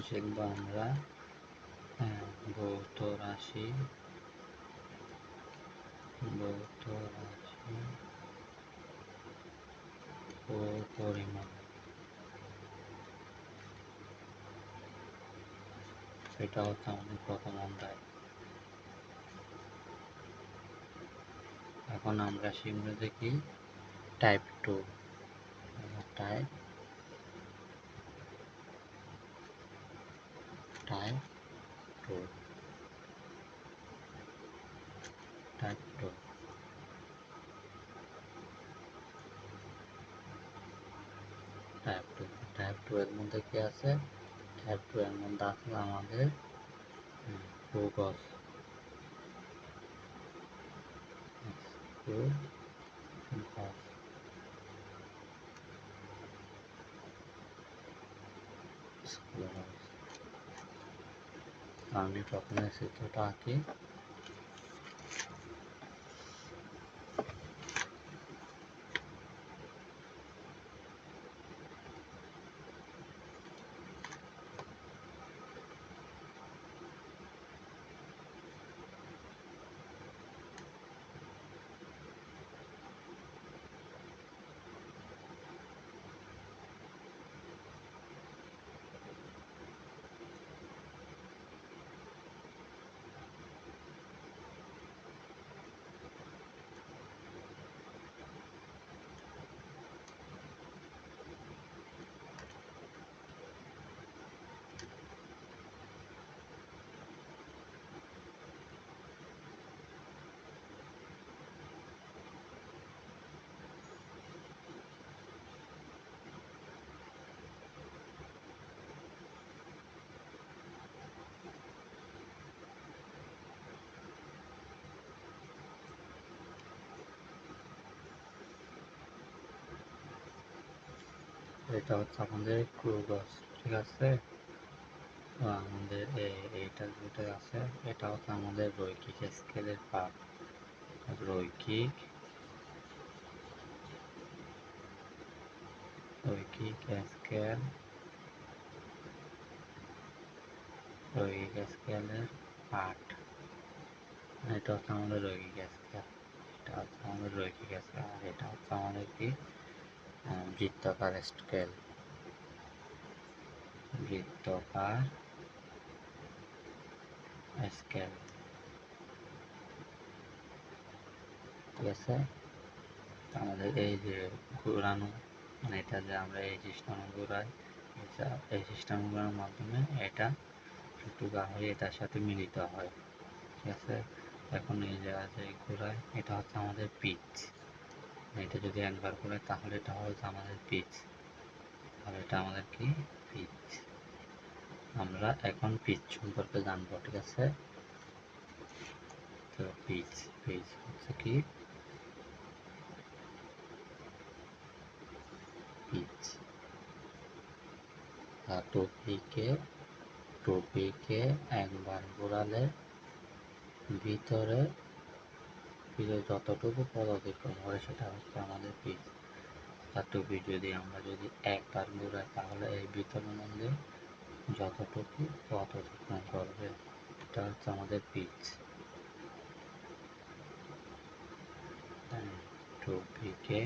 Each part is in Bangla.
শিখব আমরা ভৌত রাশি ও পরিমাণ। এটা হচ্ছে আমাদের প্রথম অধ্যায়। এখন আমরা শিখব দেখি টাইপ 2। টাইপ 2 টাইপ 2 টাইপ 2 এর মধ্যে কি আছে? টাইপ 2 এর মধ্যে আছে আমাদের ফোকাস আমি প্রথমে চিত্রটা আঁকি। এটা হচ্ছে আমাদের ক্রুগস, ঠিক আছে। আমাদের এইটা যেটা আছে এটা হচ্ছে আমাদের রৈখিক স্কেলের পার্ট। রৈখিক স্কেলের পার্ট। এটা হচ্ছে আমাদের রৈখিক স্কেল। এটা হচ্ছে আমাদের রৈখিক স্কেল। আর এটা হচ্ছে আমাদের কি বৃত্তাকার স্কেল। বৃত্তাকার স্কেল, ঠিক আছে। আমাদের এই যে ঘোরানো, মানে এটা যে আমরা এই সিস্টেমে ঘোরাই, এই সিস্টেমগুলোর মাধ্যমে এটা একটু হয়ে এটার সাথে মিলিত হয়, ঠিক আছে। এখন এই জায়গা যে ঘোরায় এটা হচ্ছে আমাদের পিচ। এটা যদি একবার করে তাহলে এটা হচ্ছে আমাদের পিচ, আর এটা আমাদের কি পিচ। আমরা এখন পিচ সম্পর্কে জানবো, ঠিক আছে। তো পিচ হচ্ছে কি পিচ। টুপিকে একবার ঘোরালে ভিতরে যতটুকু পথ অতিক্রম করে সেটা হচ্ছে আমাদের পিচ। আর টুপি আমরা যদি একবার ঘোরাই তাহলে এই ভিতরের মধ্যে যতটুকু পথ অতিক্রম করবে এটা হচ্ছে আমাদের পিচ। টুপিকে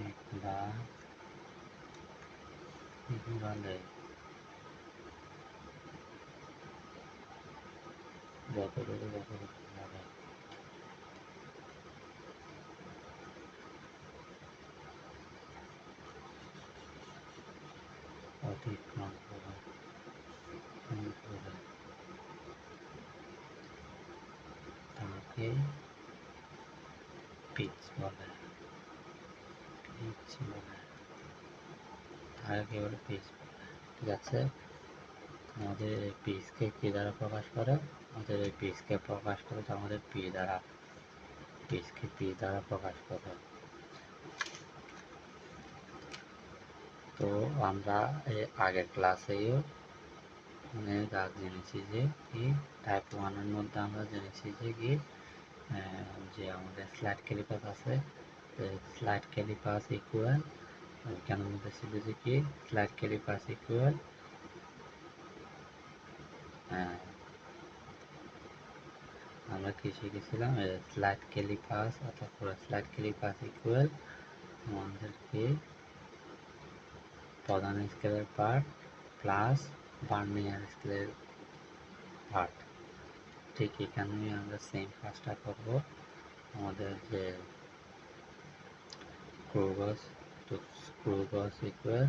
একবার ঘোরালে যতটুকু হবে অতিক্রম করে তাকে পিচ বলে। তাকে বলে পিচ, ঠিক আছে। আমাদের এই পিচকে কি দ্বারা প্রকাশ করে? আমাদের এই পিচকে প্রকাশ করে তো আমাদের পি দ্বারা। পিচকে পি দ্বারা প্রকাশ করে। তো আমরা আগের ক্লাসেও মানে যা জেনেছি যে কি টাইপ 1 এর মধ্যে আমরা জেনেছি যে কি যে আমাদের স্লাইড ক্যালিপাস আছে। স্লাইড ক্যালিপাস ইকুয়াল ওইখানের মধ্যে ছিল যে কি স্লাইড ক্যালিপাস ইকুয়াল আমরা কি শিখেছিলাম স্লাইড ক্যালিপাস অর্থাৎ স্লাইড ক্যালিপাস ইকুয়াল আমাদেরকে প্রধান স্কেলের পার্ট প্লাস ভার্নিয়ার স্কেলের পার্ট। ঠিক এখানেই আমরা সেম কাজটা করব। আমাদের যে স্ক্রু গজ ইকুয়াল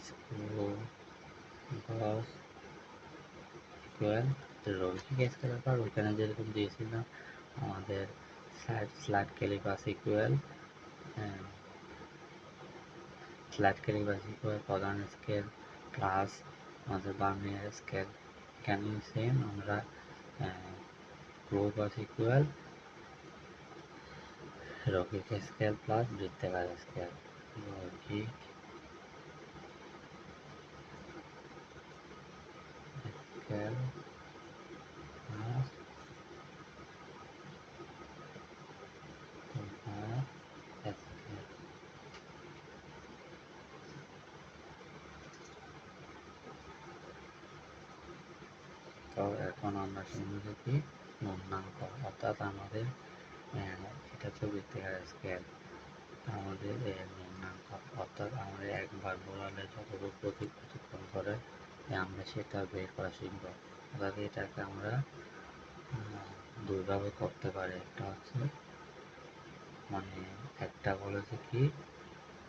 স্ক্রু গজ ইকুয়াল রৈখিক স্কেলের পার্ট ওইখানে যেরকম দিয়েছিলাম আমাদের slide callipers equal slide callipers equal প্রধান স্কেল প্লাস আমাদের ভার্নিয়ার স্কেল। এখানে সেম আমরা স্ক্রু গজ ইকুয়াল রৈখিক স্কেল প্লাস বৃত্তাকার স্কেল। রৈখিক স্কেল প্লাস স্কেল। তো এখন আমরা শিখব কি পূর্ণাঙ্ক অর্থাৎ আমাদের এটা তো বৃত্তাকার স্কেল আমাদের পূর্ণাঙ্ক অর্থাৎ আমাদের একবার বোঝালে যতটুকু প্রতিক্ষণ করে আমরা সেটা বের করা শিখব। অর্থাৎ এটাকে আমরা দুইভাবে করতে পারি। একটা হচ্ছে মানে একটা বলেছে কি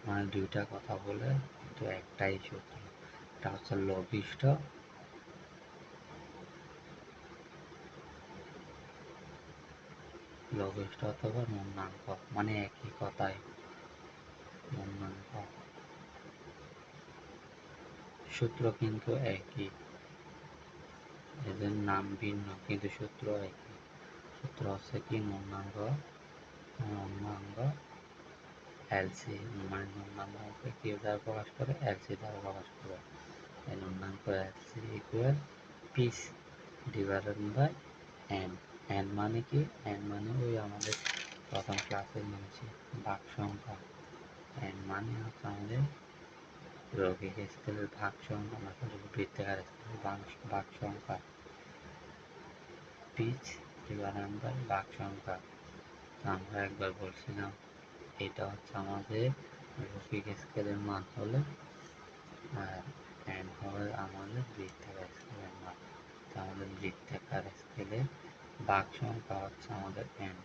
মানে দুইটা কথা বলে কিন্তু একটাই সূত্র। এটা হচ্ছে লঘিষ্ঠ অথবা পূর্ণাঙ্ক মানে একই কথাই পূর্ণাঙ্ক সূত্র কিন্তু একই, এদের নাম ভিন্ন কিন্তু সূত্র একই। সূত্র হচ্ছে কি পূর্ণাঙ্ক এলসি মানে পূর্ণাঙ্গকে কি দ্বারা প্রকাশ করে এলসি দ্বারা প্রকাশ করে। এই পূর্ণাঙ্ক LC equal piece divided by n. N মানে কি এন মানে ওই আমাদের প্রথম ক্লাসে নিয়েছি ভাগ সংখ্যা। এন মানে হচ্ছে আমাদের রৈখিক স্কেলের ভাগ সংখ্যা বৃত্তাকার স্কেলের ভাগ সংখ্যা পিচ ডিভাইডেড বাই ভাগ সংখ্যা। আমরা একবার বলছিলাম এটা হচ্ছে আমাদের রৈখিক স্কেলের মান হলে আর এন হলে আমাদের বৃত্তাকার স্কেলের মান। আমাদের বৃত্তাকার স্কেলের ভাগ সংখ্যা হচ্ছে আমাদের এন।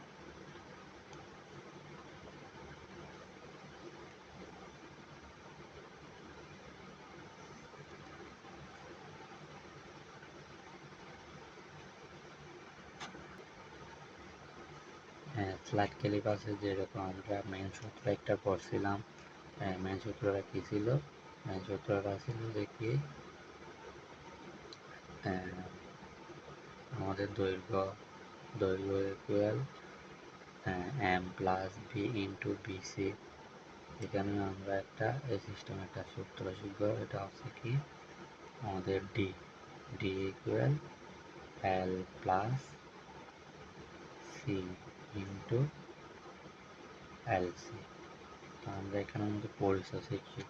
স্লাইড ক্যালিপাসে যেরকম আমরা মেন সূত্র একটা পড়ছিলাম, মেন সূত্রটা কি ছিল? মেন সূত্রটা ছিল যে কি আমাদের দৈর্ঘ্য equal M plus B into BC. এখানে আমরা একটা এই সিস্টেম একটা সূত্র শিখব। এটা হচ্ছে কি আমাদের ডি ইকুয়াল এল প্লাস সি ইন্টু এলসি। তো আমরা এখানের মধ্যে পরিচয় শিখছি।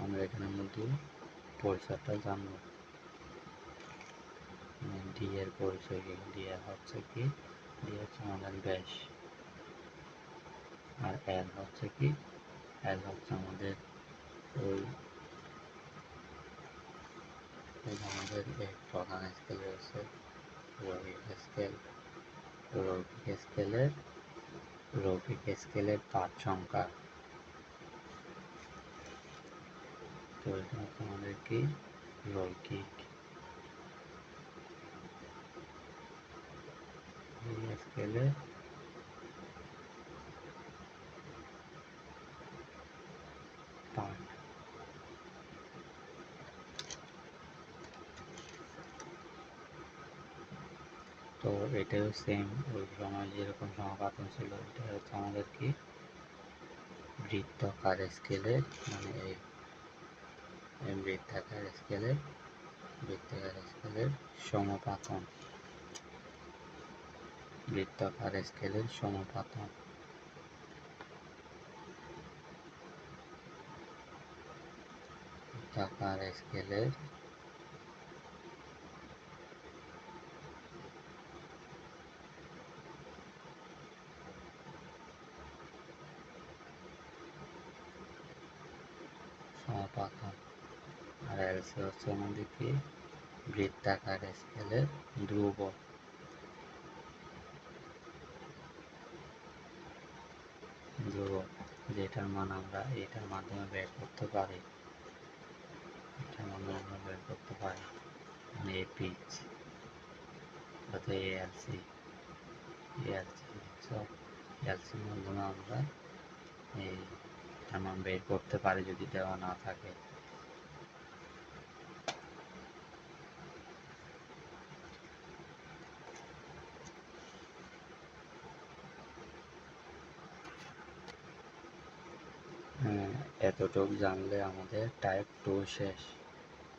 আমরা এখানের মধ্যে পরিচয়টা জানবো। ডি এর পরিচয় কি? ডি এর হচ্ছে কি ডি হচ্ছে আমাদের ব্যাস আর এল হচ্ছে কি এল হচ্ছে আমাদের ওই আমাদের প্রধান স্কেল রয়েছে রৈখিক স্কেলের পাঠ সংখ্যা। তো এটা হচ্ছে আমাদের কি রৈখিক স্কেলের পাঠ। তো এটাও সেম ওই সময় যেরকম সমাপাতন ছিল এটা হচ্ছে আমাদের কি বৃত্তাকার স্কেলের মানে এই বৃত্তাকার স্কেলের সমাপাতন। বৃত্তাকার স্কেলের সমাপাতন বৃত্তাকার স্কেলের সমাপাতন। আর এলসি হচ্ছে আমাদের কি বৃত্তাকার স্কেলের ধ্রুবক। যেটার মান আমরা এটার মাধ্যমে বের করতে পারি, মানে এই পিচ অর্থাৎ এলসির মাধ্যমে আমরা এইটার মান বের করতে পারি যদি দেওয়া না থাকে। এতটুক জানলে আমাদের টাইপ 2 শেষ।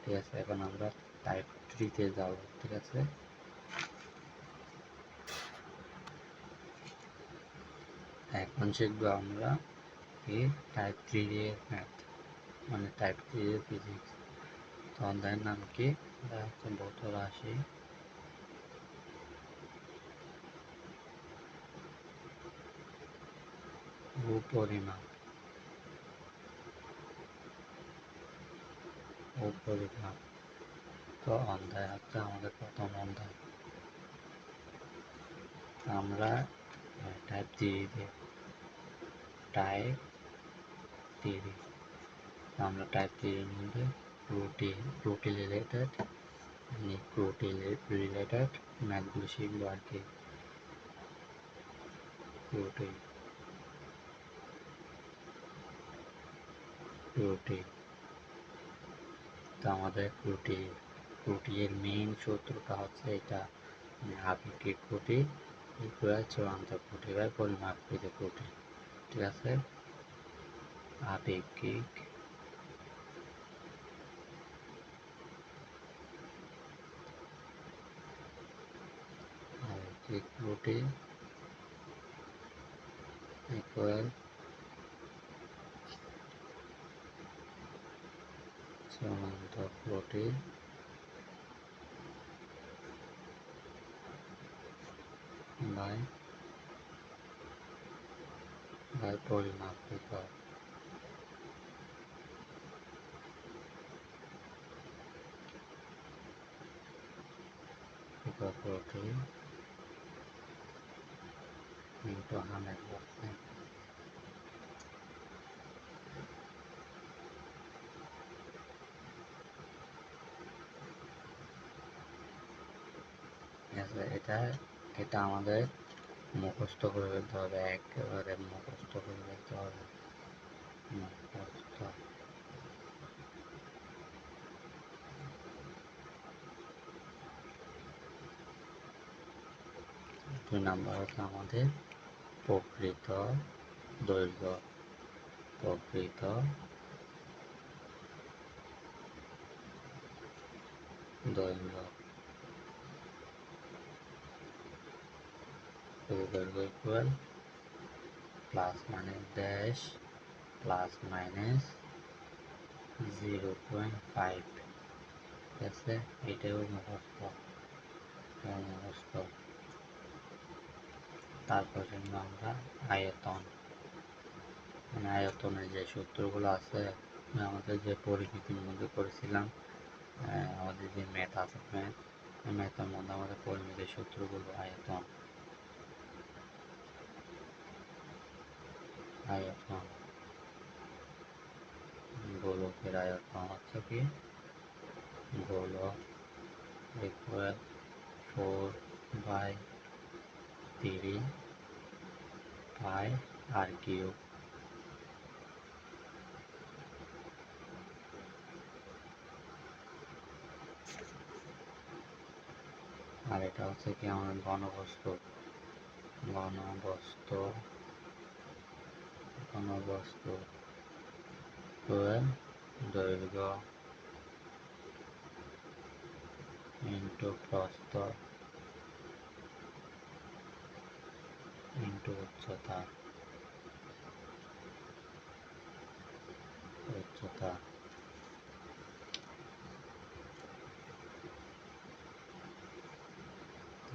ঠিক আছে, এখন আমরা টাইপ 3 তে যাব। ঠিক আছে, এখন শিখবো আমরা কি টাইপ 3 এর ম্যাথ, মানে টাইপ 3 এর ফিজিক্স। তো অধ্যায়ের নাম কি? ভৌত রাশি ও পরিমাপ। তো অধ্যায় হচ্ছে আমাদের প্রথম অধ্যায়। আমরা টাইপ 3 টাইপ 3 আমরা টাইপ 3 এর মধ্যে রিলেটেড ম্যাথগুলো শিখবো আর কি। তো আমাদের ত্রুটি এর মেইন সূত্রটা হচ্ছে এটা, আপেক্ষিক ত্রুটি ইকুয়াল চূড়ান্ত ত্রুটি বাই পরিমাপকৃত ত্রুটি। ঠিক আছে, আপেক্ষিক ত্রুটি ইকুয়াল চূড়ান্ত ত্রুটি বাই পরিমাপকৃত ত্রুটি ইন্টু 100%। এটা আমাদের মুখস্থ করে ফেলতে হবে, একেবারে মুখস্থ করে ফেলতে হবে। মুখস্থ। 2 নাম্বার হচ্ছে আমাদের প্রকৃত দৈর্ঘ্য। প্রকৃত দৈর্ঘ্য equal plus minus dash plus minus 0.5। ঠিক আছে, এটাও মুখস্থ। তারপর জন্য আমরা আয়তন, মানে আয়তনের যে সূত্রগুলো আছে আমাদের যে পরিমিতির মধ্যে করেছিলাম, আমাদের যে ম্যাথ আছে, ম্যাথের মধ্যে আমাদের পরিমিতির সূত্রগুলো আয়তন গোলকের আয়তন হচ্ছে কি গোলক ইকুয়াল 4/3 পাই আর কিউব। আর এটা হচ্ছে কি আমাদের ঘনবস্তু দৈর্ঘ্য ইন্টু প্রস্থ ইন্টু উচ্চতা।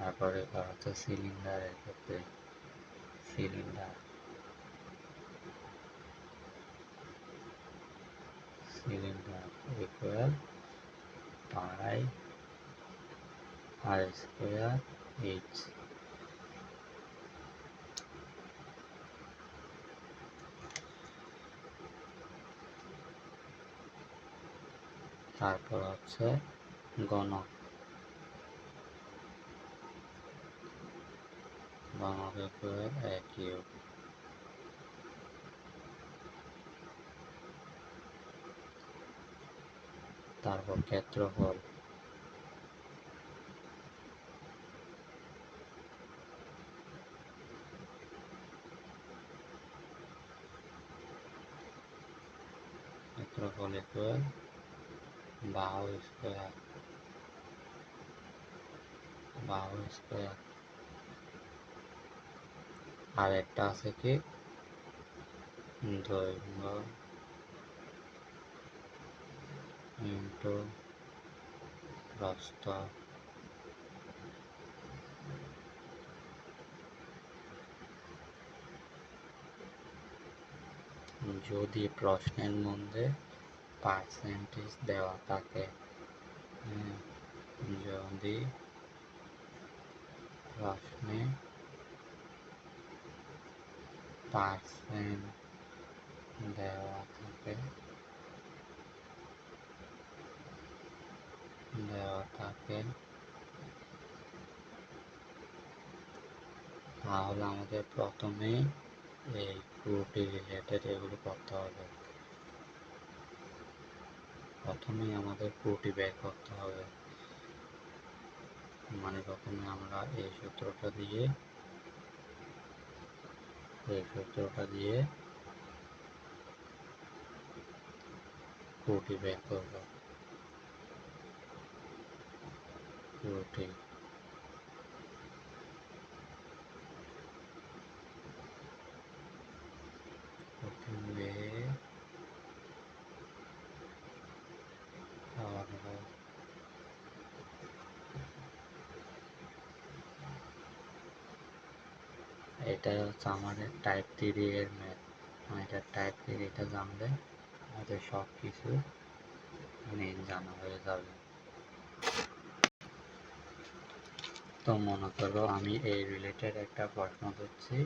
তারপরে হচ্ছে সিলিন্ডারের ক্ষেত্রে সিলিন্ডার ইকুয়াল পাই আর স্কোয়ার এইচ। তারপর হচ্ছে ঘনক ইকুয়াল এ কিউব। তারপর ক্ষেত্রফল ইকুয়াল বাহু স্কোয়ার। আর একটা আছে কি দৈর্ঘ্য ইন্টু প্রস্থ। যদি প্রশ্নের মধ্যে পার্সেন্টেজ দেওয়া থাকে, যদি প্রশ্নে পার্সেন্ট দেওয়া থাকে তাহলে আমাদের প্রথমে এই ত্রুটি রিলেটেড এগুলো করতে হবে। প্রথমেই আমাদের ত্রুটি বের করতে হবে, মানে প্রথমে আমরা এই সূত্রটা দিয়ে ত্রুটি বের করব। ত্রুটি বের করব। এটা হচ্ছে আমাদের টাইপ 3 এর ম্যাথ। এটা টাইপ 3, এটা জানলে আমাদের সব কিছু জানা হয়ে যাবে। তো মনে করো আমি এই রিলেটেড একটা প্রশ্ন দিচ্ছি,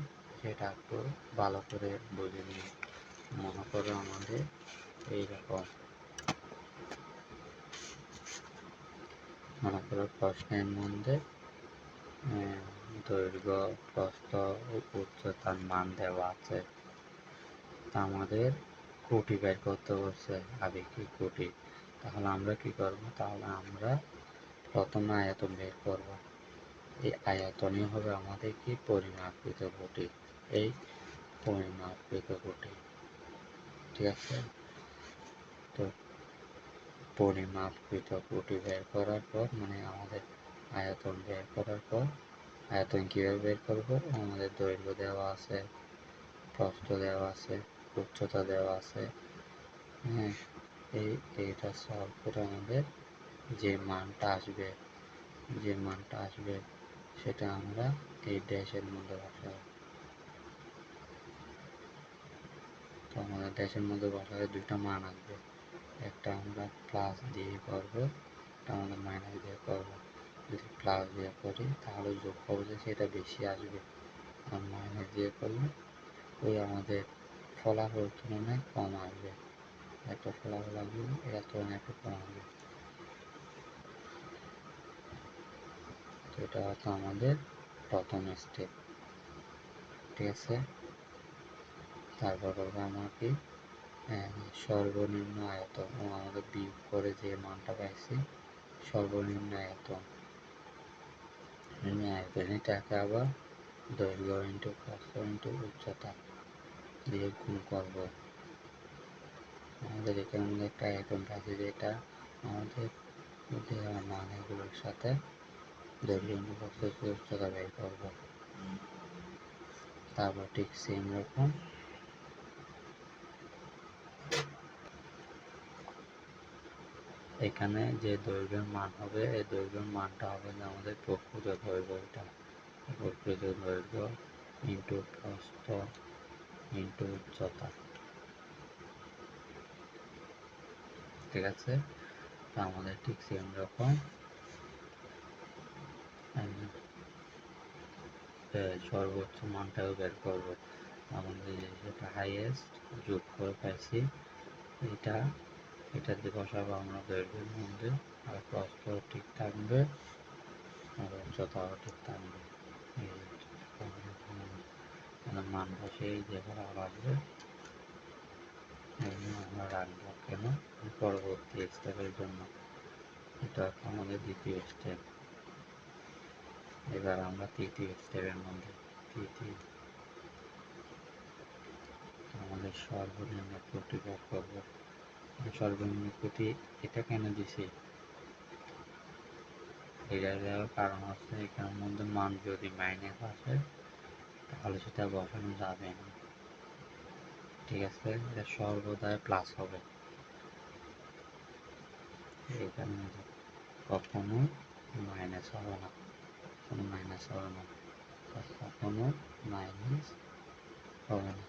সেটা একটু ভালো করে বুঝে নিই। মনে করো আমাদের এইরকম, মনে করো প্রশ্নের মধ্যে দৈর্ঘ্য প্রস্থ ও উচ্চতার মান দেওয়া আছে। আমাদের ত্রুটি বের করতে বলছে, আপেক্ষিক ত্রুটি। তাহলে আমরা কি করব? তাহলে আমরা প্রথমে আয়তন বের করব। এই আয়তনই হবে আমাদের কি পরিমাপকৃত ত্রুটি। এই পরিমাপকৃত ত্রুটি, ঠিক আছে? তো পরিমাপকৃত ত্রুটি বের করার পর, মানে আমাদের আয়তন বের করার পর, আয়তন কীভাবে বের করব? আমাদের দৈর্ঘ্য দেওয়া আছে, প্রস্থ দেওয়া আছে, উচ্চতা দেওয়া আছে। এইটা সলভ করে আমাদের যে মানটা আসবে সেটা আমরা এই ড্যাশের মধ্যে বসাবো। তো আমাদের ড্যাশের মধ্যে বসালে দুইটা মান আসবে, একটা আমরা প্লাস দিয়ে করবো, একটা আমরা মাইনাস দিয়ে করবো। যদি প্লাস দিয়ে করি তাহলে যোগ করবো যে সেটা বেশি আসবে, আর মাইনাস দিয়ে করলে ওই আমাদের ফলাফল তুলনায় কম আসবে। একটা ফলাফল আসবে, এটা তুলনায় একটু কম আসবে। তো এটা হচ্ছে আমাদের প্রথম স্টেপ, ঠিক আছে? তারপর হবে আমার কি সর্বনিম্ন আয়তন, ও আমাদের বিয়োগ করে যে মানটা পাইছি সর্বনিম্ন আয়তন। এটাকে আবার দৈর্ঘ্য ইন্টু প্রস্থ ইন্টু উচ্চতা দিয়ে গুণ করব। আমাদের এখানে মধ্যে একটা আয়তন পাইছি, যেটা আমাদের দেওয়া মানগুলোর সাথে দৈর্ঘ্য ইন্টু প্রস্থ উচ্চতা বের করব। তারপর ঠিক সেম রকম এখানে যে দৈর্ঘ্যের মান হবে এই দৈর্ঘ্যের মানটা হবে যে আমাদের প্রকৃত দৈর্ঘ্য, এটা প্রকৃত দৈর্ঘ্য ইন্টু প্রস্থ ইন্টু উচ্চতা। ঠিক আছে, তা আমাদের ঠিক সেম রকম সর্বোচ্চ মানটাও বের করব। আমাদের যেটা হাইয়েস্ট যোগ করে পাইছি এটা, এটাতে বসাবো আমরা দৈর্ঘ্যের মধ্যে, আর প্রস্থ ঠিক থাকবে আর উচ্চতাও ঠিক থাকবে। মান বসেই যেভাবে আসবে আমরা রাখবো, কেন পরবর্তী স্টেপের জন্য। এটা আমাদের দ্বিতীয় স্টেপ। এবার আমরা তৃতীয় স্টেপের মধ্যে, তৃতীয় আমাদের সর্বনিম্ন ত্রুটি বের করবো। সর্বনিম্ন ত্রুটি এটা কেন দিছি, এটা দেওয়ার কারণ হচ্ছে এখানের মধ্যে মান যদি মাইনাস আসে তাহলে সেটা বসানো যাবে না। ঠিক আছে, এটা সর্বদাই প্লাস হবে। এখানে কখনো মাইনাস হবে না, কোনো মাইনাস হবে না, কখনো মাইনাস হবে না।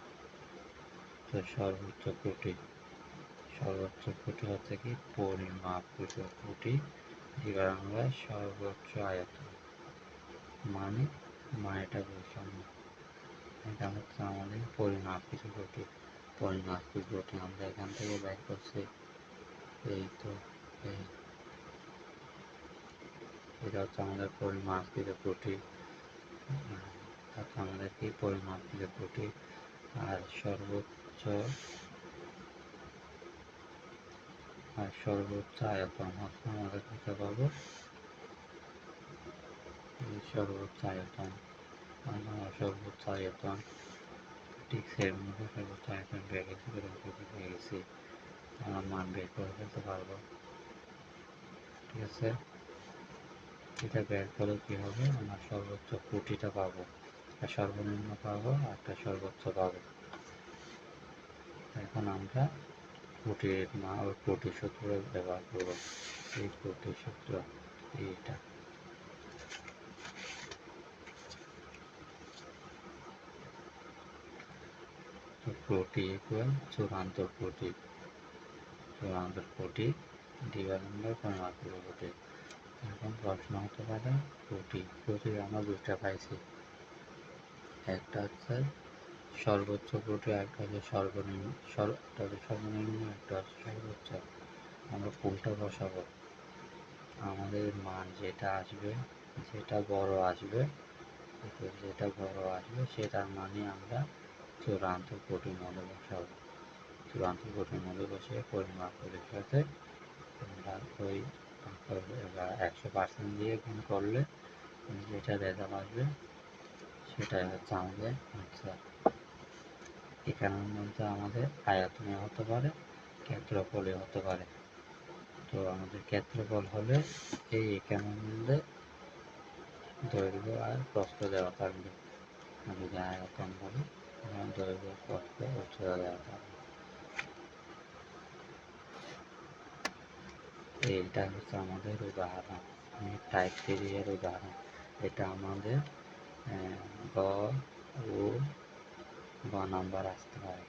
তো সর্বোচ্চ ত্রুটি, সর্বোচ্চ ত্রুটি হচ্ছে কি পরিমাপকৃত ত্রুটি, এবার আমরা সর্বোচ্চ আয়তন মানে মানেটা বুঝলাম না, এটা হচ্ছে আমাদের পরিমাপকৃত ত্রুটি। পরিমাপকৃত ত্রুটি আমরা এখান থেকে বের করছি, এই তো এই এটা হচ্ছে আমাদের পরিমাপকৃত ত্রুটি। আমাদের কি পরিমাপকৃত ত্রুটি আর সর্বোচ্চ আয়তন হচ্ছে আমাদের কোথায় পাবো, সর্বোচ্চ আয়তন, সর্বোচ্চ আয়তন ঠিক সেরকম সর্বোচ্চ আয়তন পেয়ে গেছি, পেয়ে গেছি, আমরা মান বের করে ফেলতে পারবো। ঠিক আছে, এটা বের করে কি হবে, আমরা সর্বোচ্চ ত্রুটিটা পাবো, একটা সর্বনিম্ন পাবো আর একটা সর্বোচ্চ পাবো। এখন আমরা ত্রুটি সূত্র ব্যবহার করবো। এই ত্রুটি সূত্র এইটা, ত্রুটি ইকুয়াল চূড়ান্ত ত্রুটি, চূড়ান্ত ত্রুটি ডিভাইডেড বাই পরিমাপকৃত ত্রুটি। এখন প্রশ্ন হতে পারে ত্রুটি আমরা দুইটা পাইছি, একটা হচ্ছে সর্বোচ্চ ত্রুটি, একটা হচ্ছে সর্বনিম্ন, একটা হচ্ছে সর্বনিম্ন, একটা হচ্ছে সর্বোচ্চ। আমরা কোনটা বসাবো, আমাদের মান যেটা আসবে, যেটা বড় আসবে, সেটার মানে আমরা চূড়ান্ত ত্রুটির মধ্যে বসাবো। চূড়ান্ত ত্রুটির মধ্যে বসে পরিমাপের সাথে আমরা ওই 100% দিয়ে গুণ করলে যেটা রেজাল্ট আসবে সেটাই হচ্ছে আমাদের আনসার। এখানের মধ্যে আমাদের আয়তনে হতে পারে, ক্ষেত্রফলে হতে পারে। তো আমাদের ক্ষেত্রফল হলে এই এখানের মধ্যে দৈর্ঘ্য আর প্রস্থ দেওয়া থাকবে, আমি যে আয়তন বলি দৈর্ঘ্য প্রস্থ উচ্চতা দেওয়া থাকবে। এইটা হচ্ছে আমাদের উদাহরণ, টাইপ 3 এর উদাহরণ। এটা আমাদের গ ও গ নাম্বার আসতে পারে।